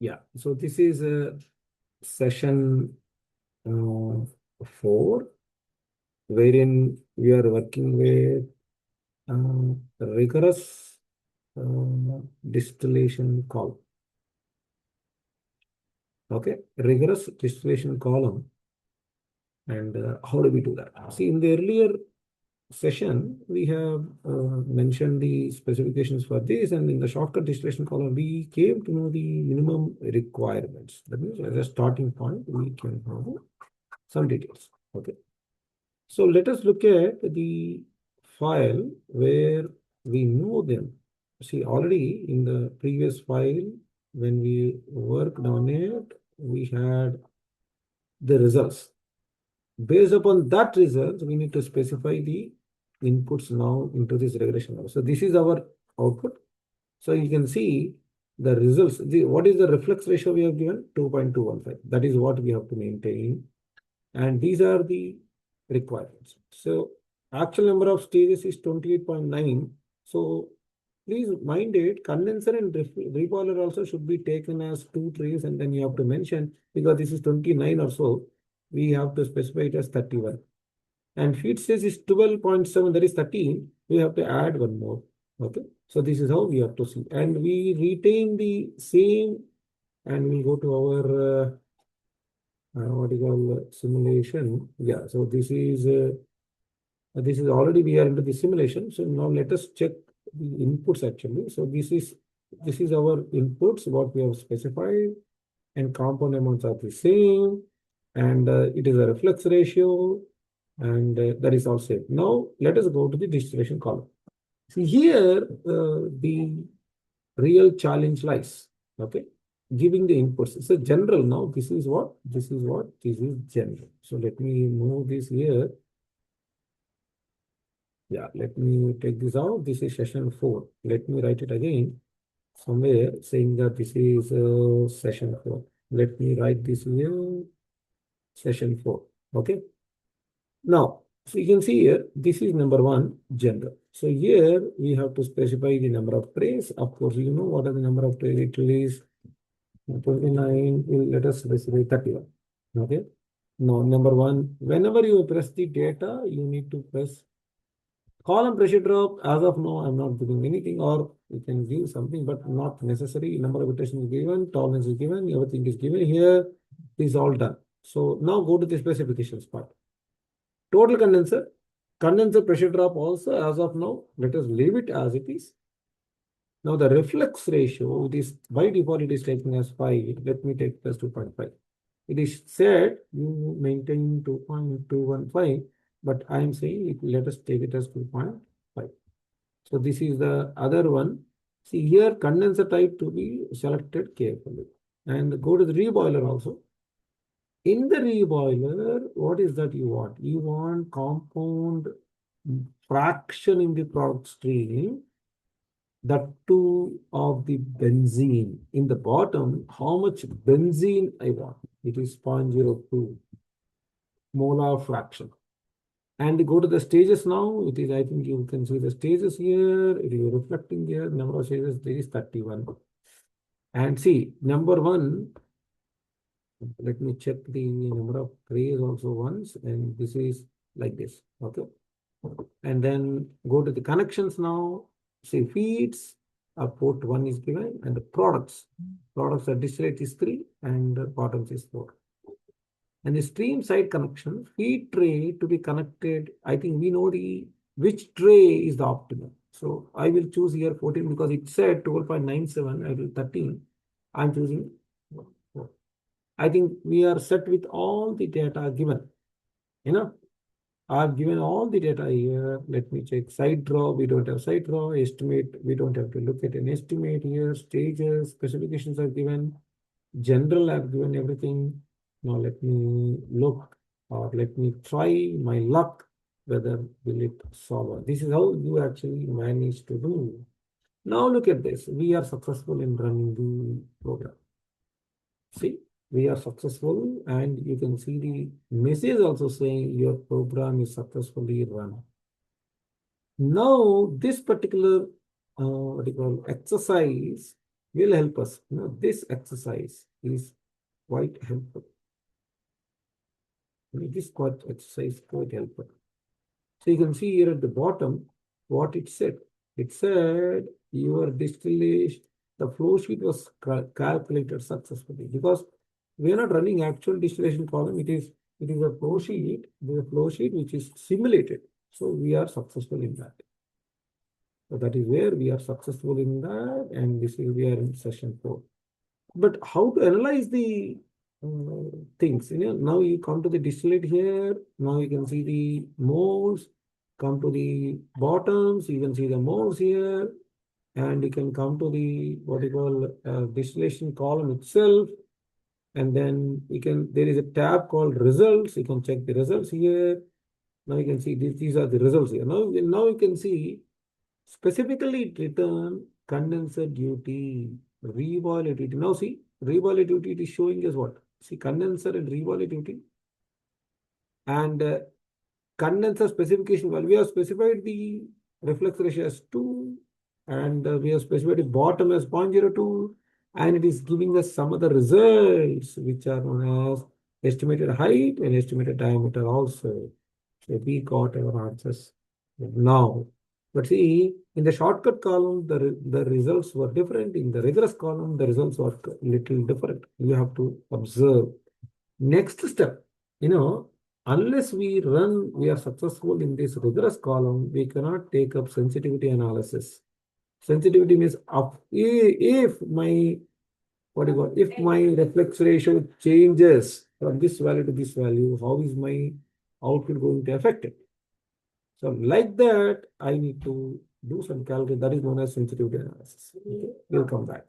Yeah, so this is session 4, wherein we are working with rigorous distillation column. Okay, rigorous distillation column. And how do we do that? See, in the earlier session, we have mentioned the specifications for this, and in the shortcut distillation column, we came to know the minimum requirements. That means, as a starting point, we can have some details. Okay. So let us look at the file where we know them. See, already in the previous file, when we worked on it, we had the results. Based upon that results, we need to specify the inputs now into this regression. So this is our output. So you can see the results. What is the reflex ratio we have given? 2.215. That is what we have to maintain. And these are the requirements. So actual number of stages is 28.9. So please mind it, condenser and reboiler also should be taken as 2 trays, and then you have to mention, because this is 29 or so, we have to specify it as 31. And feed stage is 12.7, that is 13. We have to add one more. Okay. So this is how we have to see. And we retain the same, and we go to our what you call simulation. Yeah, so this is already we are into the simulation. So now let us check the inputs actually. So this is our inputs, what we have specified, and compound amounts are the same, and it is a reflex ratio, and that is all same. Now let us go to the distillation column. See here the real challenge lies. Okay. Giving the inputs. So general now, this is general. So let me move this here. Yeah, let me take this out. This is session 4. Let me write it again somewhere saying that this is session 4. Let me write this here, session 4. Okay. Now, so you can see here, this is number 1, general. So here we have to specify the number of trays. Of course, you know what are the number of trays. It is 29, let us specify 31. Okay. Now, number 1, whenever you press the data, you need to press column pressure drop. As of now, I'm not giving anything, or you can give something, but not necessary. Number of iterations is given, tolerance is given, everything is given here. This is all done. So now go to the specifications part. Total condenser pressure drop also, as of now, let us leave it as it is. Now the reflex ratio, it is by default, it is taken as 5. Let me take plus 2.5. It is said you maintain 2.215, but I am saying let us take it as 2.5. So this is the other one. See here, condenser type to be selected carefully. And go to the reboiler also. In the reboiler, what is that you want? You want compound fraction in the product stream, that too of the benzene. In the bottom, how much benzene I want? It is 0.02 molar fraction. And go to the stages now. It is, I think you can see the stages here. It is reflecting here. Number of stages, there is 31. And see, number 1, let me check the number of trays also once. And this is like this. Okay. And then go to the connections now. Say feeds, port 1 is given, and the products are distillate is 3, and bottoms is 4. And the stream side connection, feed tray to be connected. I think we know which tray is the optimal. So I will choose here 14 because it said 12.97. I will 13. I'm choosing 4. I think we are set with all the data given. I've given all the data here. Let me check side draw. We don't have side draw. Estimate. We don't have to look at an estimate here. Stages, specifications are given. General, I've given everything. Now let me look, or let me try my luck whether will it solve. This is how you actually manage to do. Now look at this. We are successful in running the program. See? We are successful, and you can see the message also saying your program is successfully run. Now, this particular exercise will help us. This exercise is quite helpful. This quite exercise quite helpful. So you can see here at the bottom what it said. It said your distillation, the flow sheet was calculated successfully because we are not running actual distillation column. It is a flow sheet. It is a flow sheet which is simulated. So we are successful in that. So that is where we are successful in that, and this is we are in session 4. But how to analyze the things? Now you come to the distillate here. Now you can see the moles. Come to the bottoms. You can see the moles here, and you can come to the what you call distillation column itself. And then there is a tab called results. You can check the results here. Now you can see these are the results here. Now you can see specifically it return condenser duty, reboiler duty. Now see, reboiler duty it is showing us what? See, condenser and reboiler duty. And condenser specification, well, we have specified the reflux ratio as 2, and we have specified the bottom as 0.02, and it is giving us some other results which are known as estimated height and estimated diameter also. So we got our answers now. But see, in the shortcut column, the results were different. In the rigorous column, the results were little different. You have to observe. Next step, unless we are successful in this rigorous column, we cannot take up sensitivity analysis. Sensitivity means if my if my reflex ratio changes from this value to this value, how is my output going to affect it? So like that, I need to do some calculation that is known as sensitivity analysis. Okay, we'll come back.